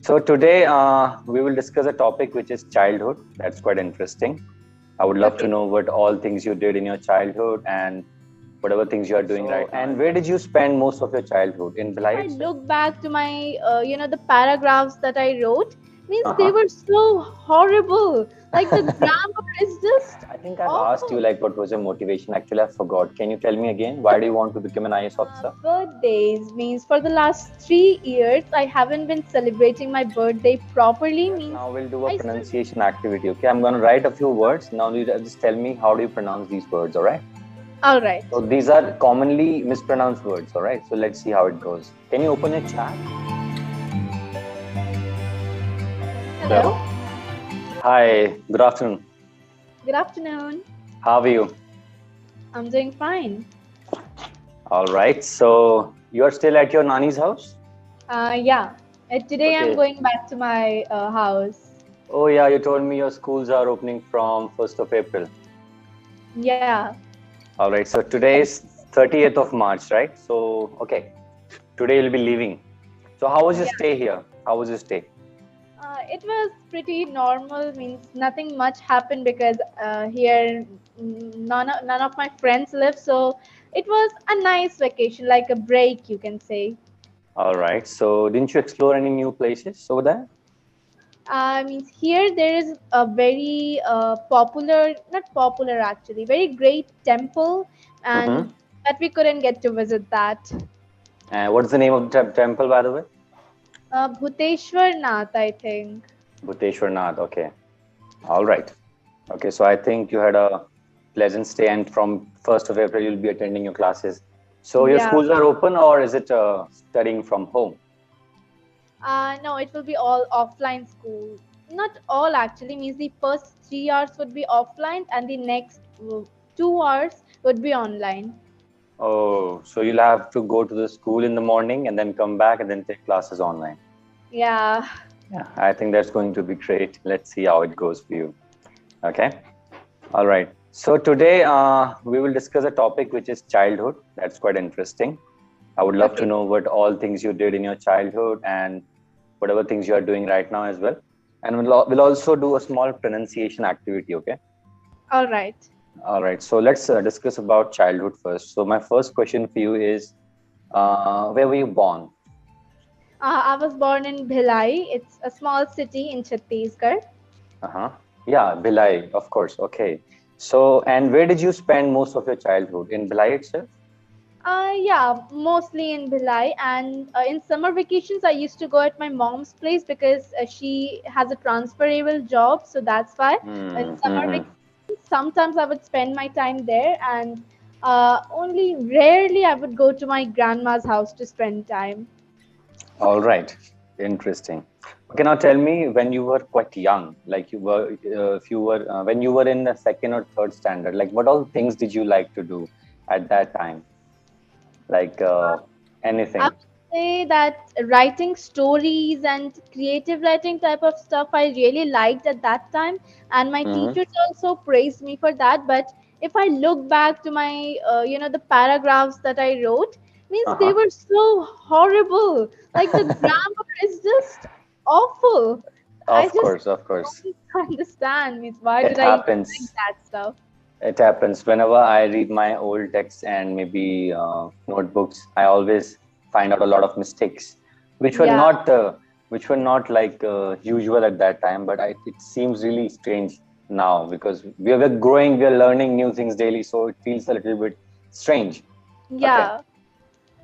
So today we will discuss a topic which is childhood. That's quite interesting. I would love to Okay. know what all things you did in your childhood and whatever things you are doing right now. And where did you spend most of your childhood? In If Bhilai I itself? look back to my, the paragraphs that I wrote, means they Uh-huh. were so horrible. Like the grammar is just I think I've asked you awful. like what was your motivation. Actually, I forgot. Can you tell me again? Why do you want to become an IS officer? Birthdays means for the last 3 years I haven't been celebrating my birthday properly. Yes, Means now we'll do a I still. pronunciation activity. Okay, I'm going to write a few words. Now you just tell me how do you pronounce these words, all right? All right. So these are commonly mispronounced words, all right? So let's see how it goes. Can you open your chat? Hello. Hello. Hi, good afternoon. Good afternoon. How are you? I'm doing fine. All right. So you are still at your Nani's house? Yeah. Today I'm Okay. going back to my house. Oh, yeah, you told me your schools are opening from 1st of April. Yeah. All right. So today is 30th of March, right? So, okay. Today you'll be leaving. So how was your Yeah. stay here? How was your stay? It was pretty normal. Means nothing much happened because here none of my friends live. So it was a nice vacation, like a break, you can say. All right. So didn't you explore any new places over there? Means here there is a very popular, not popular actually, very great temple, Mm-hmm. and that we couldn't get to visit that. And what's the name of the temple, by the way? Bhuteshwar Nath, I think. Bhuteshwar Nath. Okay. All right. Okay. So I think you had a pleasant stay, and from 1st of April, you'll be attending your classes. So your Yeah. schools are open, or is it studying from home? No, it will be all offline school. Not all actually, means the first 3 hours would be offline and the next 2 hours would be online. Oh, so you'll have to go to the school in the morning and then come back and then take classes online. Yeah. Yeah, I think that's going to be great. Let's see how it goes for you. Okay. All right. So today we will discuss a topic which is childhood. That's quite interesting. I would love to Okay. know what all things you did in your childhood and whatever things you are doing right now as well. And we'll also do a small pronunciation activity. Okay. All right. All right. So let's discuss about childhood first. So my first question for you is, where were you born? I was born in Bhilai. It's a small city in Chhattisgarh. Uh-huh. Yeah, Bhilai, of course. Okay. So, and where did you spend most of your childhood? In Bhilai itself? Yeah, mostly in Bhilai. And in summer vacations, I used to go at my mom's place because she has a transferable job. So that's why in summer Mm-hmm. vacations, sometimes I would spend my time there. And only rarely I would go to my grandma's house to spend time. All right. Interesting. Okay, now tell me when you were quite young, like if you were, when you were in the second or third standard, like what all things did you like to do at that time? Like I anything? would say that writing stories and creative writing type of stuff I really liked at that time, and my Mm-hmm. teachers also praised me for that. But if I look back to my, the paragraphs that I wrote, means they Uh-huh. were so horrible. Like the grammar is just awful. I Of just course, of course. don't understand. Means why It did I write happens. that stuff? It happens whenever I read my old texts and maybe notebooks. I always find out a lot of mistakes, which were Yeah. not like usual at that time. But it seems really strange now because we're growing, we're learning new things daily, so it feels a little bit strange. Okay, Yeah.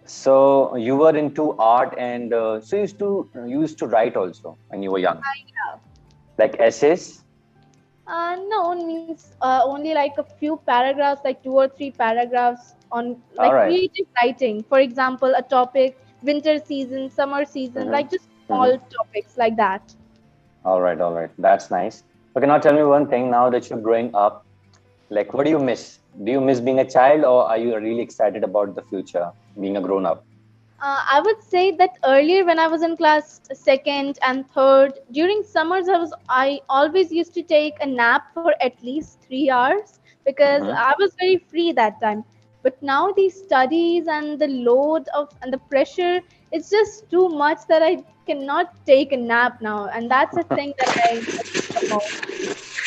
so you were into art, and so you used to write also when you were young, Yeah. like essays. No, means only like a few paragraphs, like 2 or 3 paragraphs on All like right. creative writing. For example, a topic, winter season, summer season, Mm-hmm. like just Mm-hmm. small topics like that. All right, all right. That's nice. Okay, now tell me one thing. Now that you're growing up, like, what do you miss? Do you miss being a child, or are you really excited about the future, being a grown up? I would say that earlier when I was in class second and third, during summers I always used to take a nap for at least 3 hours because Mm-hmm. I was very free that time. But now the studies and the load of and the pressure it's just too much that I cannot take a nap now, and that's a thing that I miss the most.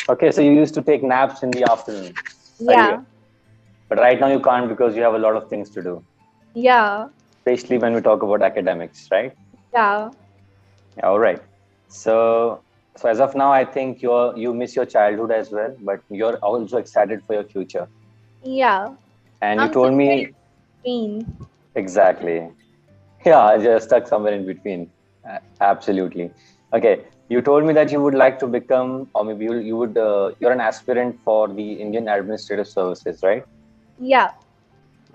Okay, so you used to take naps in the afternoon earlier, Yeah, but right now you can't because you have a lot of things to do, yeah, especially when we talk about academics, right? yeah, Yeah, all right. So, so as of now, I think you miss your childhood as well, but you're also excited for your future. yeah. And you I'm told somewhere me in between. exactly. Yeah, just stuck somewhere in between. Absolutely. Okay. You told me that you would like to become, or maybe you would, you're an aspirant for the Indian Administrative Services, right? Yeah.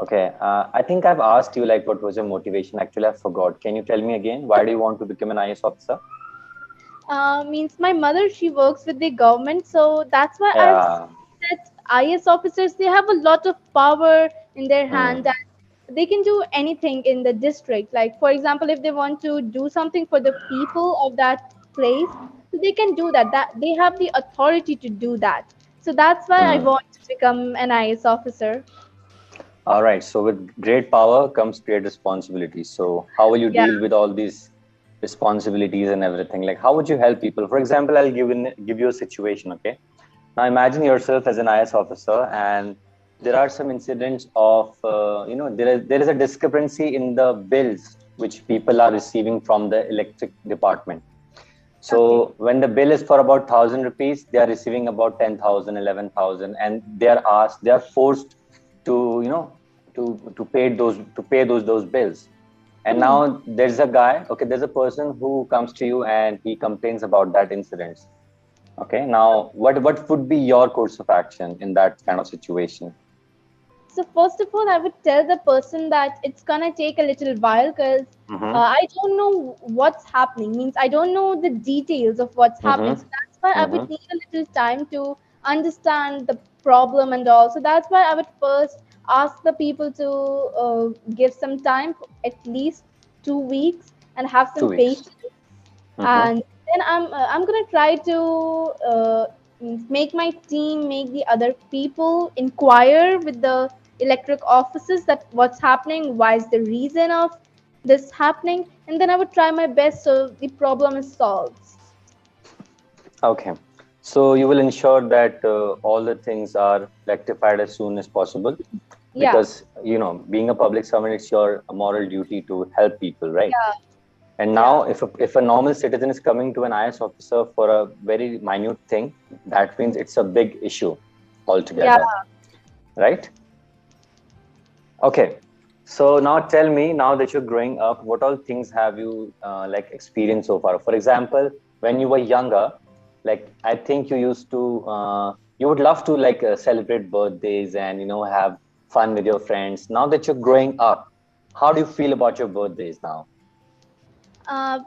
Okay. I think I've asked you like what was your motivation. Actually, I forgot. Can you tell me again? Why do you want to become an IS officer? Means my mother, she works with the government, so that's why I've Yeah. seen that IS officers, they have a lot of power in their hand, Hmm. and they can do anything in the district. Like for example, if they want to do something for the people of that place, so they can do that. That they have the authority to do that. So that's why I Hmm. want to become an IS officer. All right. So with great power comes great responsibility. So how will you Yeah. deal with all these responsibilities and everything? Like how would you help people? For example, I'll give you a situation. Okay. Now imagine yourself as an IS officer, and there are some incidents of there is a discrepancy in the bills which people are receiving from the electric department. Okay. So when the bill is for about 1,000 rupees, they are receiving about 10,000, 11,000, and they are forced to to pay those bills. And Hmm. now there's a guy, okay, there's a person who comes to you and he complains about that incident. Okay, now what would be your course of action in that kind of situation? So first of all, I would tell the person that it's gonna take a little while because Mm-hmm. I don't know what's happening. Means I don't know the details of what's happening. Mm-hmm. So that's why I would Mm-hmm. need a little time to understand the problem and all. So that's why I would first ask the people to give some time, at least 2 weeks, and have some 2 weeks. patience, Mm-hmm. and then I'm gonna try to make my team, make the other people inquire with the electric offices that what's happening, why is the reason of this happening, and then I would try my best so the problem is solved. Okay. So you will ensure that all the things are rectified as soon as possible, Yeah, because being a public servant, it's your moral duty to help people, right? yeah, And now yeah, if a normal citizen is coming to an IS officer for a very minute thing, that means it's a big issue yeah. altogether, right? Okay. So now tell me, now that you're growing up, what all things have you like experienced so far? For example, when you were younger, like I think you would love to like celebrate birthdays and have fun with your friends. Now that you're growing up, how do you feel about your birthdays now?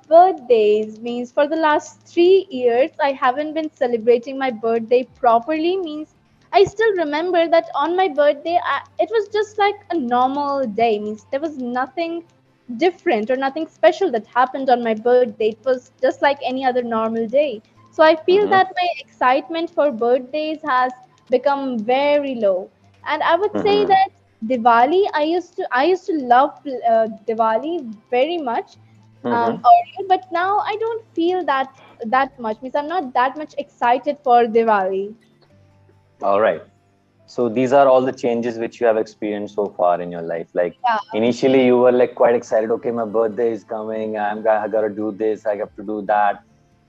Birthdays means for the last 3 years I haven't been celebrating my birthday properly. Means I still remember that on my birthday it was just like a normal day. Means there was nothing different or nothing special that happened on my birthday. It was just like any other normal day. So I feel Mm-hmm. that my excitement for birthdays has become very low. And I would say Mm-hmm. that Diwali, I used to love Diwali very much Mm-hmm. earlier, but now I don't feel that much. Means I'm not that much excited for Diwali. All right. So these are all the changes which you have experienced so far in your life. Like Yeah, initially you were like quite excited. Okay, my birthday is coming. I gotta do this. I have to do that.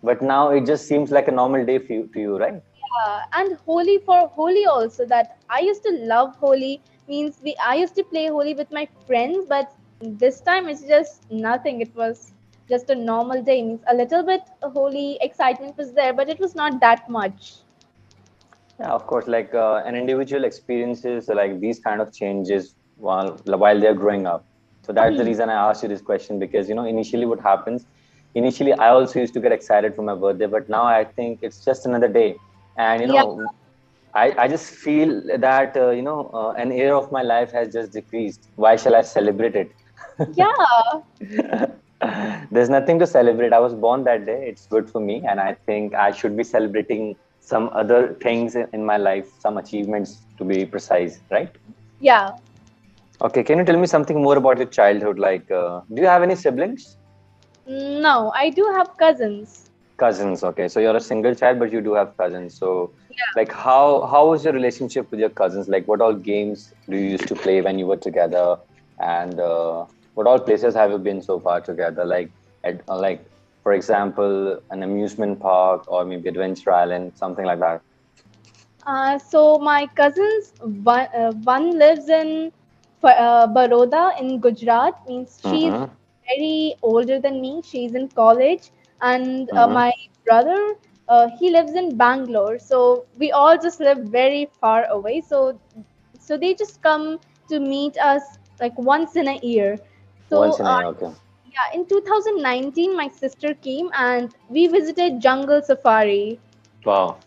But now it just seems like a normal day to you, right? yeah. And Holi, for Holi also, that I used to love Holi. Means I used to play Holi with my friends, but this time it's just nothing. It was just a normal day. Means a little bit Holi excitement was there, but it was not that much. Yeah, of course. Like an individual experiences like these kind of changes while they're growing up. So that's the Hmm. reason I asked you this question, because initially what happens. Initially, I also used to get excited for my birthday, but now I think it's just another day, and Yeah, I just feel that an year of my life has just decreased. Why shall I celebrate it? yeah. There's nothing to celebrate. I was born that day. It's good for me, and I think I should be celebrating some other things in my life, some achievements to be precise, right? Yeah. Okay, can you tell me something more about your childhood? Like, do you have any siblings? No, I do have cousins. Cousins. Okay, so you're a single child, but you do have cousins. So, Yeah. like, how was your relationship with your cousins? Like, what all games do you used to play when you were together? And what all places have you been so far together? Like, for example, an amusement park or maybe Adventure Island, something like that. So my cousins, one lives in Baroda in Gujarat. Means she's Mm-hmm. very older than me. She's in college, and Mm-hmm. my brother, he lives in Bangalore. So we all just live very far away. So they just come to meet us like once in a year. So Once in a year. Okay. yeah, in 2019, my sister came and we visited jungle safari. Wow.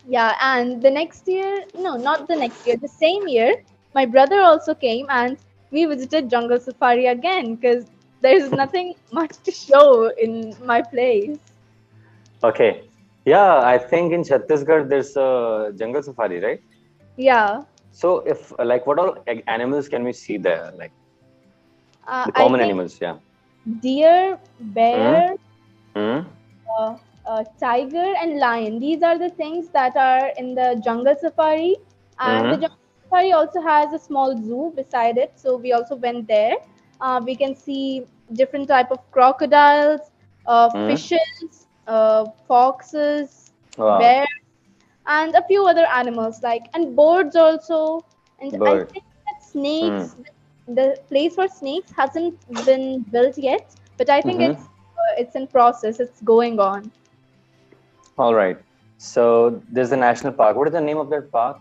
Yeah, and the next year, no, not the next year, the same year, my brother also came and we visited jungle safari again because there's nothing much to show in my place. Okay. Yeah, I think in Chhattisgarh there's a jungle safari, right? Yeah, So if like what all animals can we see there? Like the I common think animals, yeah. deer, Hmm. bear, Hmm. uh, tiger, and lion. These are the things that are in the jungle safari. And the Hmm. jungle safari also has a small zoo beside it, so we also went there. We can see different type of crocodiles, Hmm. fishes, foxes, Wow. bears, and a few other animals like and birds also. And I Bird. think that Hmm. snakes, the place for snakes hasn't been built yet, but I think Hmm. it's in process. It's going on. All right. So there's a national park. What is the name of that park?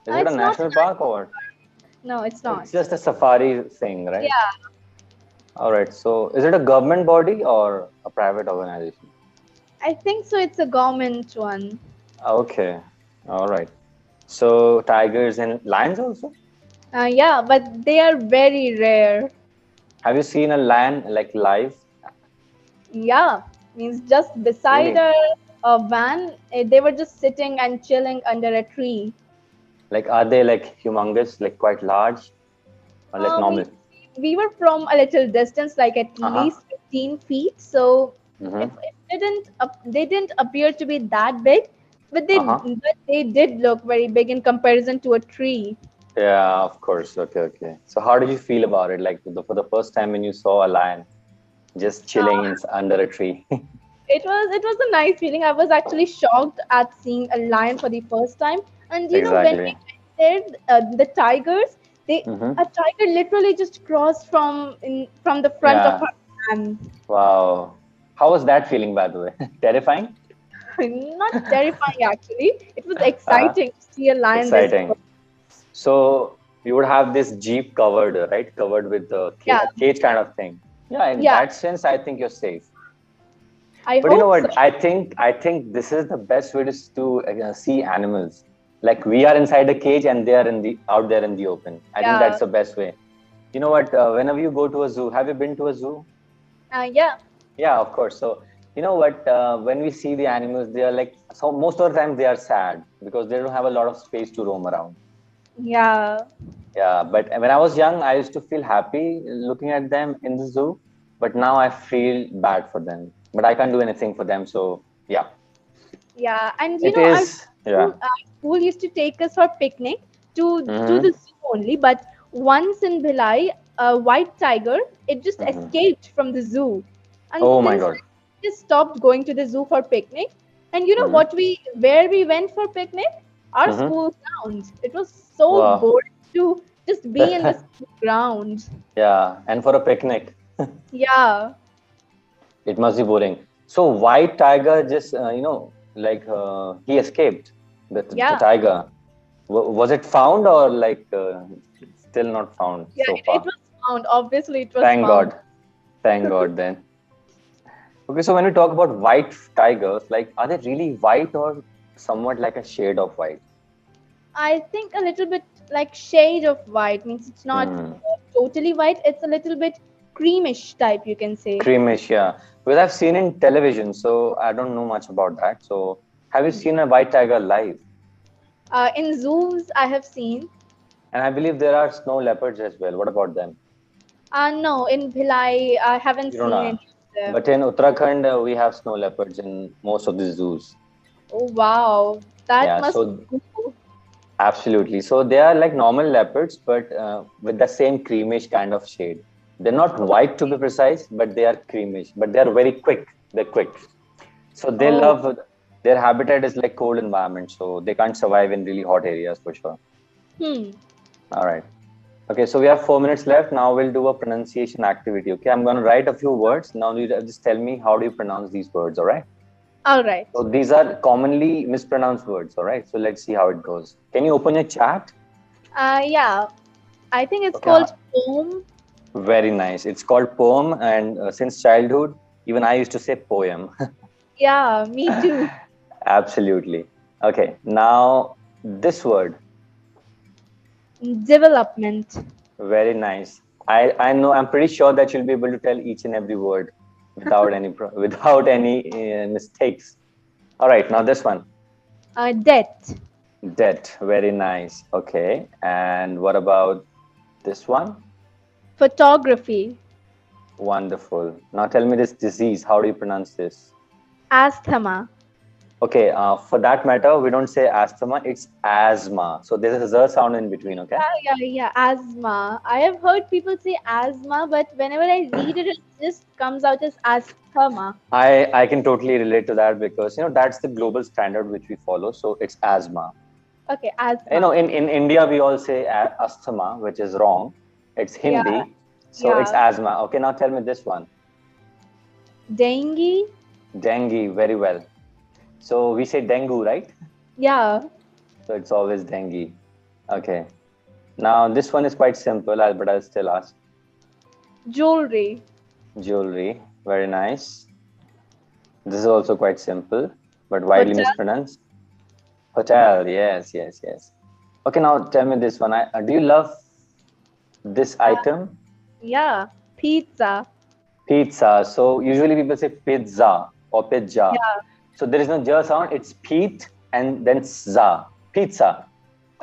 Is it a It's not. national park or No, it's it's not. just a safari thing, right? Yeah, All right. So is it a government body or a private organization? I think so. It's a government one. Okay. All right. So tigers and lions also? Yeah, but they are very rare. Have you seen a lion like live? Yeah, means just beside Really? a van, they were just sitting and chilling under a tree. Like are they like humongous, like quite large, or like We normal? we were from a little distance, like at Uh-huh. least 15 feet. So if Mm-hmm. they didn't appear to be that big, Uh-huh. but they did look very big in comparison to a tree. Yeah, of course. Okay, okay. So how did you feel about it? Like for the first time when you saw a lion just chilling Uh, under a tree? it was a nice feeling. I was actually shocked at seeing a lion for the first time. And when we Exactly. went there, the tigers, they Mm-hmm. a tiger literally just crossed from the front of Yeah. her van. Wow. How was that feeling, by the way? Terrifying? Not terrifying actually. It was Uh-huh. exciting to see a lion this close. Exciting. So you would have this jeep covered, right? Covered with Yeah, a cage kind of thing. Yeah, in yeah. that sense, I think you're safe. I But you know hope so. what? I think this is the best way to see animals. Like we are inside a cage and they are in the out there in the open. I think Yeah, that's the best way. You know what? Whenever you go to a zoo, have you been to a zoo? yeah, Yeah, of course. So you know what? When we see the animals, they are like so most of the time they are sad because they don't have a lot of space to roam around. yeah, Yeah, but when I was young, I used to feel happy looking at them in the zoo. But now I feel bad for them. But I can't do anything for them. So yeah, yeah. And it is. Yeah. our school used to take us for picnic to the Mm-hmm. zoo only. But once in Bhilai, a white tiger, it just Mm-hmm. escaped from the zoo, and Oh my since God. then we just stopped going to the zoo for picnic. And Mm-hmm. where we went for picnic? Our Mm-hmm. school grounds. It was so Wow. boring to just be in the school ground. Yeah, and for a picnic, Yeah, it must be boring. So white tiger just like he escaped the yeah, tiger. Was it found or like still not found yeah. so It far? was found. Obviously, it was Thank found. God. Thank God then. Okay, so when we talk about white tigers, like are they really white or somewhat like a shade of white? I think a little bit like shade of white means it's not Hmm. totally white. It's a little bit creamish type, you can say. Creamish, yeah. Because I've seen in television, so I don't know much about that. So have you seen a white tiger live? In zoos, I have seen. And I believe there are snow leopards as well. What about them? No, in Bhilai, I haven't You don't seen know. any of them. But in Uttarakhand, we have snow leopards in most of the zoos. Oh, wow. That Yeah, must so be cool. absolutely. So they are like normal leopards, but with the same creamish kind of shade. They're not white to be precise, but they are creamish. But they are very quick. They're quick. So they Oh, love their habitat is like cold environment, so they can't survive in really hot areas for sure. hmm. All right. Okay, so we have 4 minutes left. Now we'll do a pronunciation activity. Okay, I'm going to write a few words. Now you just tell me how do you pronounce these words. All right. All right. So these are commonly mispronounced words. All right. So let's see how it goes. Can you open your chat? Yeah, I think it's Okay. called poem. Very nice. It's called poem, and since childhood, even I used to say poem. Yeah, me too. Absolutely. Okay. Now this word. Development. Very nice. I know. I'm pretty sure that you'll be able to tell each and every word without any without any mistakes. All right. Now this one. Death. Debt. Very nice. Okay. And what about this one? Photography. Wonderful. Now tell me this disease. How do you pronounce this? Asthma. Okay. For that matter, we don't say asthma. It's asthma. So there's a z sound in between. Okay. Yeah, asthma. I have heard people say asthma, but whenever I read it, it just comes out as asthma. I can totally relate to that because that's the global standard which we follow. So it's asthma. Okay, asthma. In India, we all say asthma, which is wrong. It's Yeah, Hindi. So it's yeah. asthma. Okay, now tell me this one. Dengue. Dengue, very well. So we say dengue, right? Yeah. So it's always dengue. Okay. Now this one is quite simple, but I'll still ask. Jewelry. Jewelry, very nice. This is also quite simple, but widely Hotel. mispronounced. Hotel, yes, yes, yes. Okay, now tell me this one. Do you love this item? Yeah. Pizza. Pizza. So usually people say pizza or pizza. Yeah. So there is no j sound. It's pete and then za. Pizza.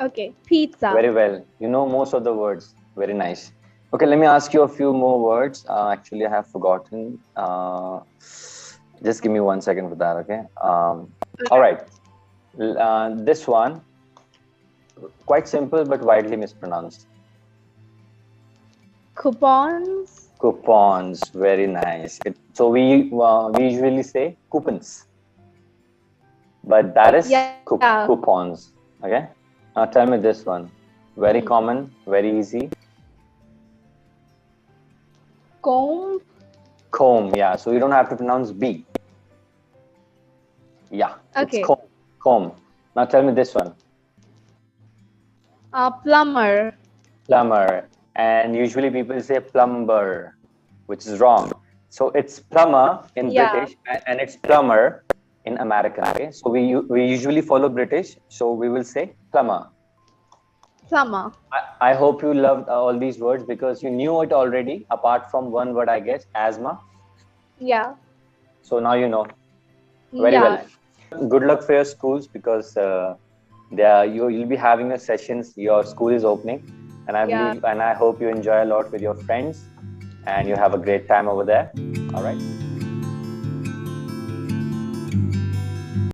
Okay, pizza. Very well. You know most of the words. Very nice. Okay, let me ask you a few more words. Actually, I have forgotten. Just give me 1 second for that. Okay. All right. This one, quite simple but widely mispronounced. Coupons. Coupons. Very nice. So we usually say coupons, but that is Yeah. coupons. Okay. Now tell me this one. Very common, very easy. Comb. Comb. Yeah. So you don't have to pronounce B. Yeah. Okay. It's comb. Comb. Now tell me this one. Plumber. Plumber. And usually people say plumber, which is wrong. So it's plumber in British and it's plumber in American. Okay. So we usually follow British. So we will say plumber. Plumber. I hope you loved all these words because you knew it already, apart from one word, I guess, asthma. Yeah. So now you know. Very well. Good luck for your schools because you'll be having your sessions. Your school is opening, and I believe and I hope you enjoy a lot with your friends, and you have a great time over there. All right.